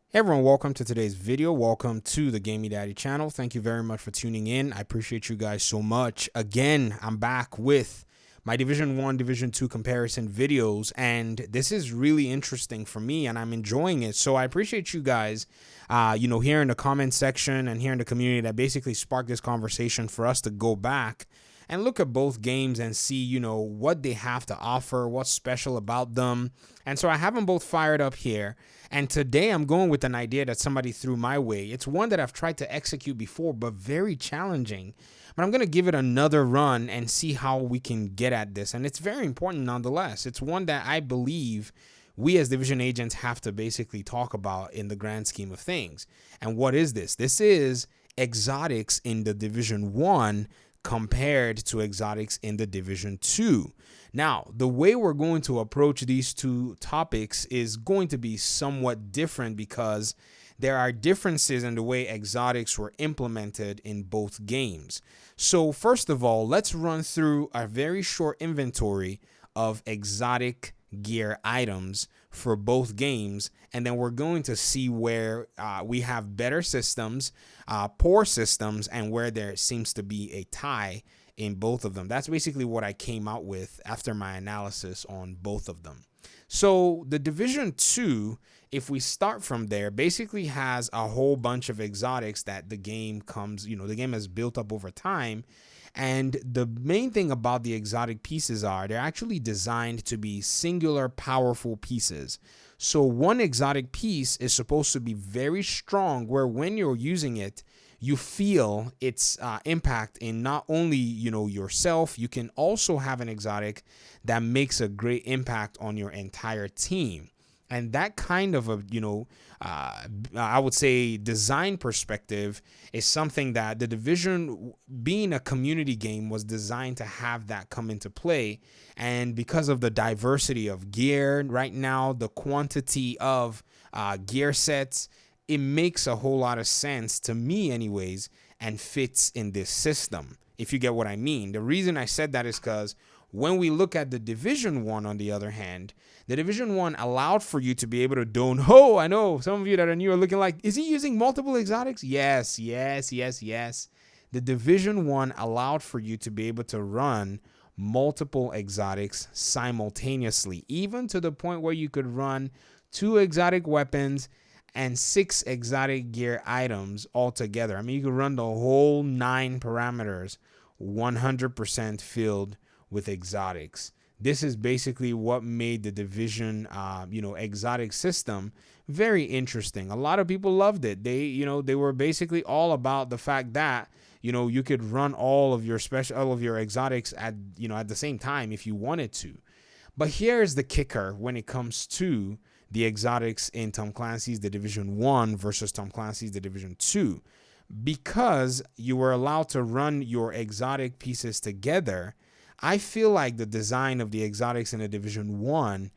Hey everyone, welcome to today's video. Welcome to the Gaming Daddy channel. Thank you very much for tuning in. I appreciate you guys so much. Again, I'm back with my Division 1, Division 2 comparison videos, and this is really interesting for me and I'm enjoying it. So I appreciate you guys, here in the comment section and here in the community that basically sparked this conversation for us to go back and look at both games and see, what they have to offer, what's special about them. And so I have them both fired up here. And today I'm going with an idea that somebody threw my way. It's one that I've tried to execute before, but very challenging. But I'm going to give it another run and see how we can get at this. And it's very important nonetheless. It's one that I believe we as division agents have to basically talk about in the grand scheme of things. And what is this? This is exotics in the Division 1 compared to exotics in the Division 2. Now, the way we're going to approach these two topics is going to be somewhat different because there are differences in the way exotics were implemented in both games. So first of all, let's run through a very short inventory of exotic gear items for both games, and then we're going to see where we have better systems, poor systems, and where there seems to be a tie in both of them. That's basically what I came out with after my analysis on both of them. So the Division 2, if we start from there, basically has a whole bunch of exotics that the game the game has built up over time. And the main thing about the exotic pieces are they're actually designed to be singular, powerful pieces. So one exotic piece is supposed to be very strong, where when you're using it, you feel its impact in not only, yourself, you can also have an exotic that makes a great impact on your entire team. And that kind of I would say design perspective is something that the Division, being a community game, was designed to have that come into play. And because of the diversity of gear right now, the quantity of gear sets, it makes a whole lot of sense to me anyways and fits in this system, if you get what I mean. The reason I said that is because when we look at the Division 1, on the other hand, the Division 1 allowed for you to be able to I know some of you that are new are looking like, is he using multiple exotics? Yes. The Division 1 allowed for you to be able to run multiple exotics simultaneously, even to the point where you could run 2 exotic weapons and 6 exotic gear items altogether. I mean, you could run the whole 9 parameters 100% filled with exotics. This is basically what made the Division, exotic system very interesting. A lot of people loved it. They were basically all about the fact that, you could run all of your exotics at the same time if you wanted to. But here's the kicker when it comes to the exotics in Tom Clancy's The Division 1 versus Tom Clancy's The Division 2. Because you were allowed to run your exotic pieces together, I feel like the design of the exotics in the Division 1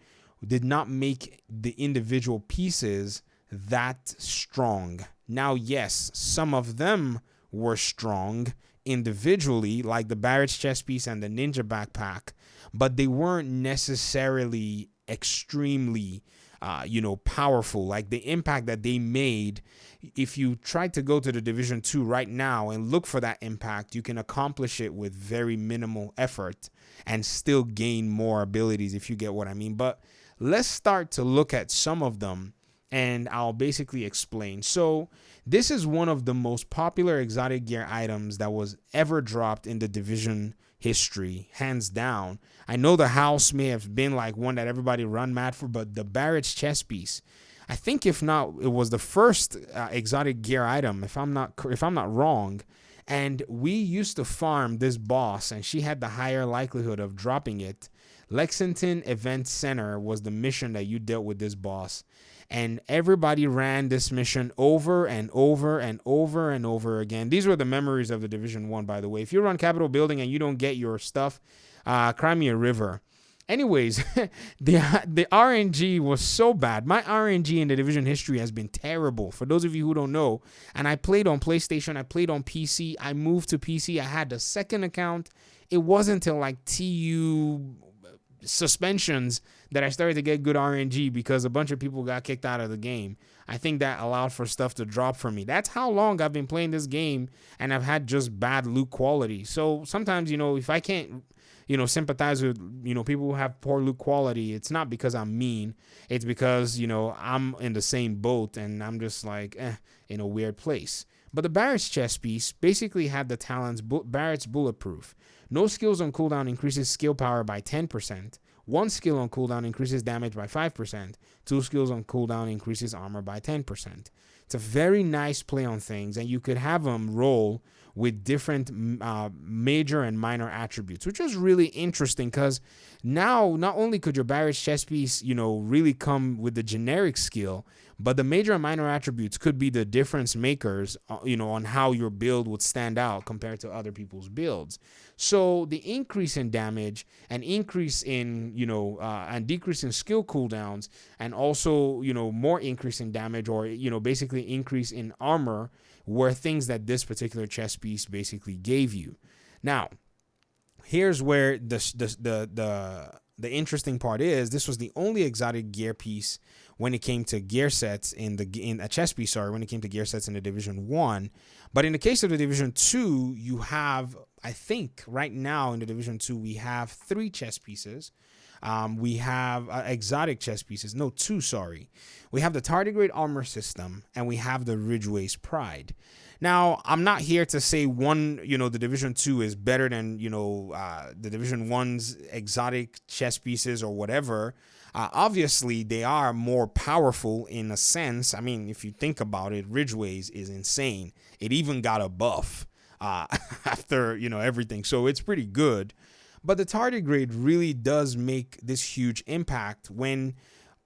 did not make the individual pieces that strong. Now, yes, some of them were strong individually, like the Barrett's chest piece and the Ninja backpack, but they weren't necessarily extremely powerful. Like the impact that they made, if you try to go to the Division 2 right now and look for that impact, you can accomplish it with very minimal effort and still gain more abilities, if you get what I mean. But let's start to look at some of them and I'll basically explain. So this is one of the most popular exotic gear items that was ever dropped in the Division history, hands down. I know the house may have been like one that everybody run mad for, but the Barrett's chest piece, I think if not, it was the first exotic gear item, if I'm not wrong. And we used to farm this boss, and she had the higher likelihood of dropping it. Lexington Event Center was the mission that you dealt with this boss. And everybody ran this mission over and over and over and over again. These were the memories of the Division 1, by the way. If you run Capitol Building and you don't get your stuff, cry me a river. Anyways, the RNG was so bad. My RNG in the Division history has been terrible. For those of you who don't know, and I played on PlayStation, I played on PC, I moved to PC, I had the second account. It wasn't until like TU suspensions that I started to get good RNG because a bunch of people got kicked out of the game. I think that allowed for stuff to drop for me. That's how long I've been playing this game, and I've had just bad loot quality. So sometimes, if I can't, sympathize with, people who have poor loot quality, it's not because I'm mean. It's because, I'm in the same boat and I'm just like, in a weird place. But the Barrett's chest piece basically had the talents Barrett's Bulletproof. No skills on cooldown increases skill power by 10%. One skill on cooldown increases damage by 5%. Two skills on cooldown increases armor by 10%. It's a very nice play on things, and you could have them roll with different major and minor attributes, which was really interesting because now not only could your Barrett's chest piece, really come with the generic skill, but the major and minor attributes could be the difference makers, on how your build would stand out compared to other people's builds. So the increase in damage and increase in, and decrease in skill cooldowns, and also, more increase in damage or, basically increase in armor were things that this particular chest piece basically gave you. Now, here's where the interesting part is. This was the only exotic gear piece when it came to gear sets in a chest piece. When it came to gear sets in the Division 1. But in the case of the Division 2, you have, I think right now in the Division 2, we have 3 chest pieces. We have exotic chest pieces. No, 2, sorry. We have the Tardigrade armor system, and we have the Ridgeways Pride. Now, I'm not here to say the Division 2 is better than, the Division 1's exotic chest pieces or whatever. Obviously, they are more powerful in a sense. I mean, if you think about it, Ridgeways is insane. It even got a buff after, everything. So it's pretty good. But the tardigrade really does make this huge impact. When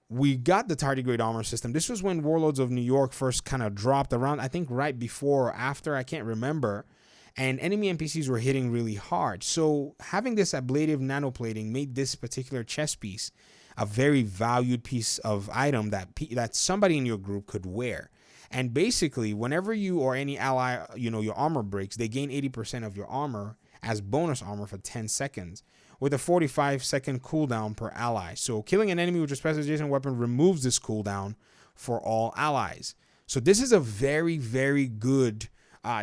we got the tardigrade armor system, this was when Warlords of New York first kind of dropped around, I think right before or after, I can't remember. And enemy NPCs were hitting really hard. So having this ablative nanoplating made this particular chest piece a very valued piece of item that somebody in your group could wear. And basically, whenever you or any ally, your armor breaks, they gain 80% of your armor as bonus armor for 10 seconds with a 45-second cooldown per ally. So killing an enemy with your special adjacent weapon removes this cooldown for all allies. So this is a very, very good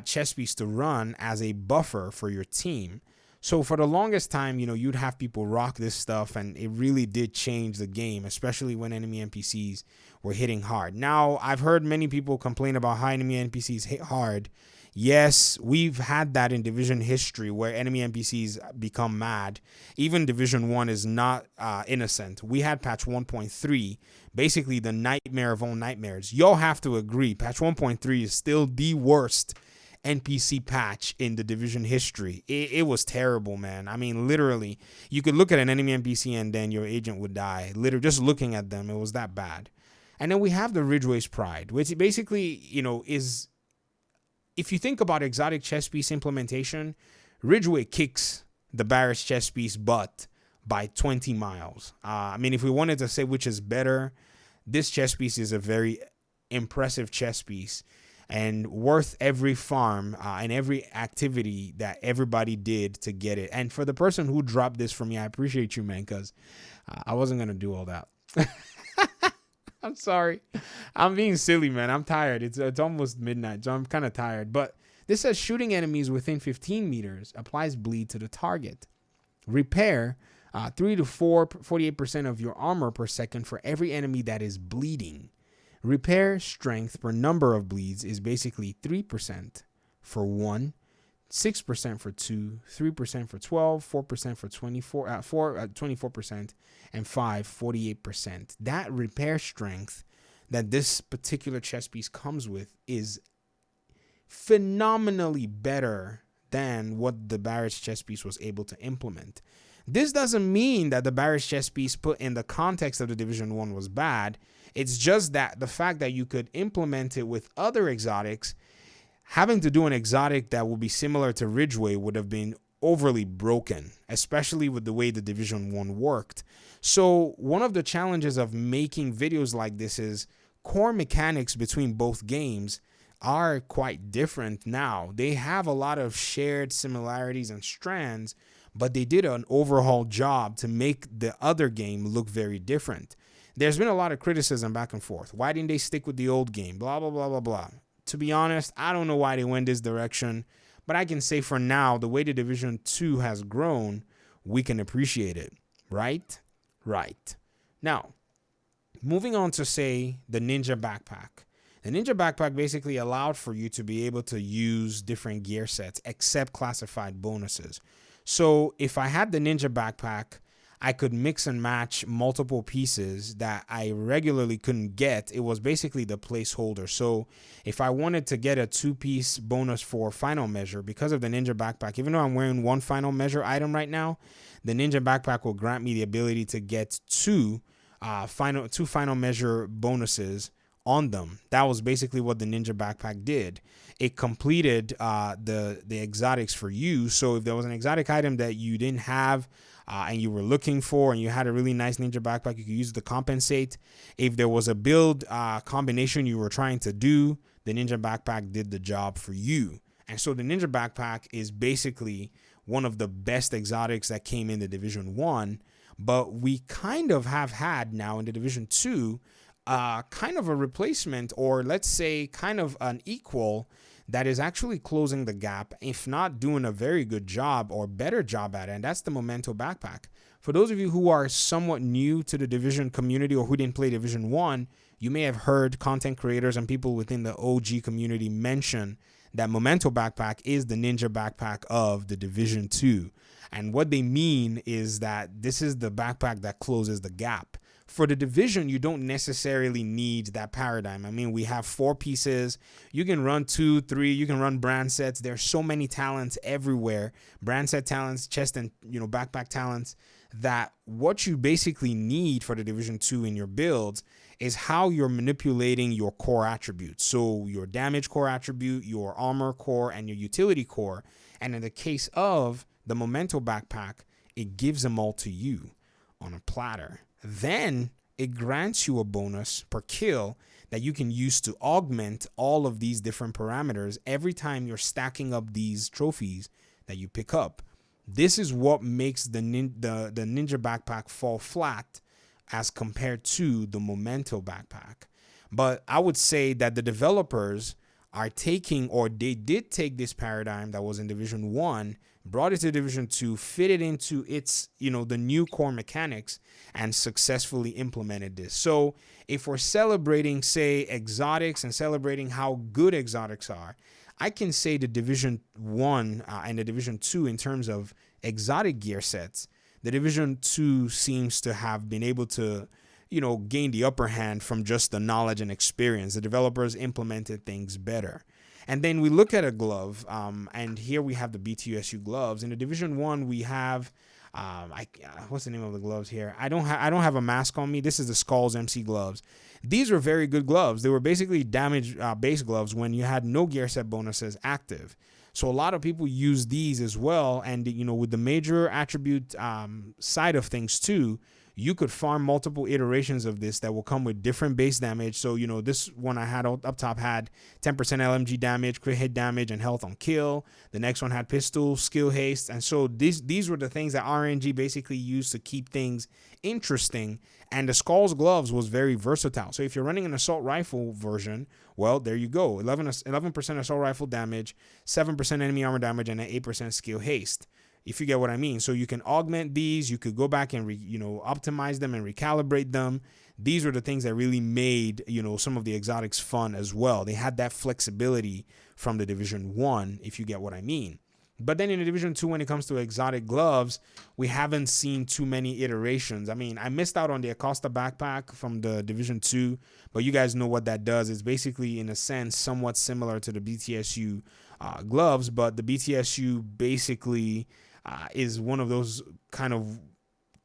chest piece to run as a buffer for your team. So for the longest time, you'd have people rock this stuff, and it really did change the game, especially when enemy NPCs were hitting hard. Now, I've heard many people complain about how enemy NPCs hit hard. Yes, we've had that in Division history where enemy NPCs become mad. Even Division 1 is not innocent. We had patch 1.3, basically the nightmare of all nightmares. Y'all have to agree, patch 1.3 is still the worst NPC patch in the Division history. It was terrible, man. I mean, literally, you could look at an enemy NPC and then your agent would die. Literally, just looking at them, it was that bad. And then we have the Ridgeways Pride, which basically, is, if you think about exotic chest piece implementation, Ridgeway kicks the Barrett's chest piece butt by 20 miles. I mean, if we wanted to say which is better, this chest piece is a very impressive chest piece and worth every farm and every activity that everybody did to get it. And for the person who dropped this for me, I appreciate you, man, because I wasn't going to do all that. I'm sorry. I'm being silly, man. I'm tired. It's almost midnight, so I'm kind of tired. But this says shooting enemies within 15 meters applies bleed to the target. Repair 3 to 48% of your armor per second for every enemy that is bleeding. Repair strength per number of bleeds is basically 3% for 1, 6% for 2, 3% for 12, 4% for 24%, and 5, 48%. That repair strength that this particular chest piece comes with is phenomenally better than what the Barrett's chest piece was able to implement. This doesn't mean that the Barrett's chest piece put in the context of the Division 1 was bad. It's just that the fact that you could implement it with other exotics, having to do an exotic that would be similar to Ridgeway would have been overly broken, especially with the way the Division 1 worked. So one of the challenges of making videos like this is core mechanics between both games are quite different now. They have a lot of shared similarities and strands, but they did an overhaul job to make the other game look very different. There's been a lot of criticism back and forth. Why didn't they stick with the old game? Blah, blah, blah, blah, blah. To be honest, I don't know why they went this direction, but I can say for now, the way the Division 2 has grown, we can appreciate it, right? Right. Now, moving on to, say, the Ninja Backpack. The Ninja Backpack basically allowed for you to be able to use different gear sets except classified bonuses. So if I had the Ninja Backpack, I could mix and match multiple pieces that I regularly couldn't get. It was basically the placeholder. So if I wanted to get a 2-piece bonus for final measure, because of the Ninja Backpack, even though I'm wearing one final measure item right now, the Ninja Backpack will grant me the ability to get two final measure bonuses on them. That was basically what the Ninja Backpack did. It completed the exotics for you. So if there was an exotic item that you didn't have and you were looking for, and you had a really nice Ninja Backpack, you could use it to compensate. If there was a build combination you were trying to do, the Ninja Backpack did the job for you. And so the Ninja Backpack is basically one of the best exotics that came in the Division 1, but we kind of have had now in the Division 2 kind of a replacement, or let's say kind of an equal, that is actually closing the gap, if not doing a very good job or better job at it, and that's the Memento Backpack. For those of you who are somewhat new to the Division community or who didn't play Division 1, you may have heard content creators and people within the OG community mention that Memento Backpack is the Ninja Backpack of the Division 2. And what they mean is that this is the backpack that closes the gap. For the Division, you don't necessarily need that paradigm. I mean, we have 4 pieces. You can run 2, 3. You can run brand sets. There's so many talents everywhere. Brand set talents, chest and backpack talents, that what you basically need for the Division 2 in your builds is how you're manipulating your core attributes. So your damage core attribute, your armor core, and your utility core. And in the case of the Memento Backpack, it gives them all to you on a platter. Then it grants you a bonus per kill that you can use to augment all of these different parameters every time you're stacking up these trophies that you pick up. This is what makes the Ninja Backpack fall flat as compared to the Memento Backpack. But I would say that the developers are taking, or they did take, this paradigm that was in Division 1, brought it to Division 2, fit it into its, the new core mechanics, and successfully implemented this. So if we're celebrating, say, exotics and celebrating how good exotics are, I can say the Division 1 and the Division 2 in terms of exotic gear sets, the Division 2 seems to have been able to, gain the upper hand from just the knowledge and experience. The developers implemented things better. And then we look at a glove, and here we have the BTSU gloves. In the Division 1, we have, what's the name of the gloves here? I don't have a mask on me. This is the Skulls MC gloves. These were very good gloves. They were basically damage-based gloves when you had no gear set bonuses active. So a lot of people use these as well. And, with the major attribute side of things too, you could farm multiple iterations of this that will come with different base damage. So, this one I had up top had 10% LMG damage, crit hit damage, and health on kill. The next one had pistol, skill haste. And so these were the things that RNG basically used to keep things interesting. And the Skulls gloves was very versatile. So if you're running an assault rifle version, well, there you go. 11% assault rifle damage, 7% enemy armor damage, and an 8% skill haste, if you get what I mean. So you can augment these. You could go back and optimize them and recalibrate them. These are the things that really made some of the exotics fun as well. They had that flexibility from the Division 1, if you get what I mean. But then in the Division 2, when it comes to exotic gloves, we haven't seen too many iterations. I mean, I missed out on the Acosta backpack from the Division 2, but you guys know what that does. It's basically, in a sense, somewhat similar to the BTSU gloves, but the BTSU basically is one of those kind of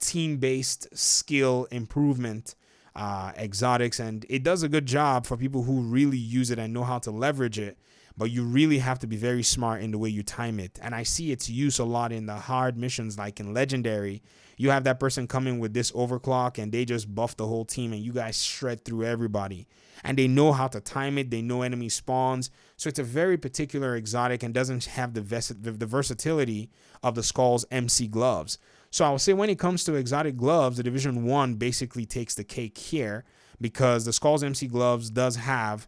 team-based skill improvement exotics, and it does a good job for people who really use it and know how to leverage it. but you really have to be very smart in the way you time it. And I see its use a lot in the hard missions, like in Legendary. You have that person coming with this overclock and they just buff the whole team and you guys shred through everybody. And they know how to time it. They know enemy spawns. So it's a very particular exotic and doesn't have the versatility of the Skull's MC gloves. So I would say when it comes to exotic gloves, the Division 1 basically takes the cake here because the Skull's MC gloves does have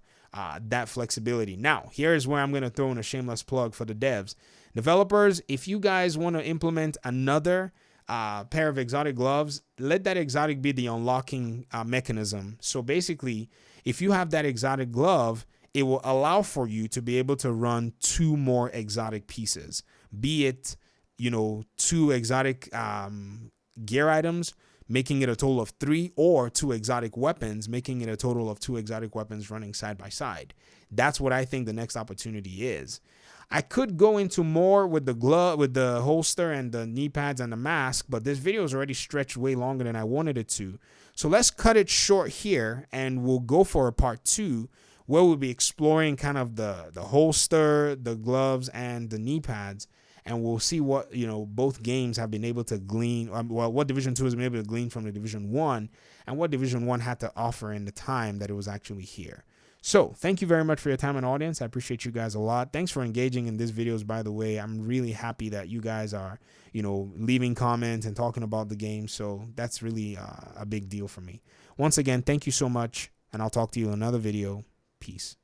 that flexibility. Now, here's where I'm going to throw in a shameless plug for the devs. Developers, if you guys want to implement another pair of exotic gloves, let that exotic be the unlocking mechanism. So basically, if you have that exotic glove, it will allow for you to be able to run 2 more exotic pieces, be it, you know, 2 exotic gear items, making it a total of 3, or 2 exotic weapons, making it a total of 2 exotic weapons running side by side. That's what I think the next opportunity is. I could go into more with the glove, with the holster and the knee pads and the mask, but this video is already stretched way longer than I wanted it to. So let's cut it short here and we'll go for a part 2 where we'll be exploring kind of the holster, the gloves, and the knee pads. And we'll see what, you know, both games have been able to glean, well, what Division 2 has been able to glean from the Division 1 and what Division 1 had to offer in the time that it was actually here. So thank you very much for your time and audience. I appreciate you guys a lot. Thanks for engaging in these videos, by the way. I'm really happy that you guys are, you know, leaving comments and talking about the game. So that's really a big deal for me. Once again, thank you so much, and I'll talk to you in another video. Peace.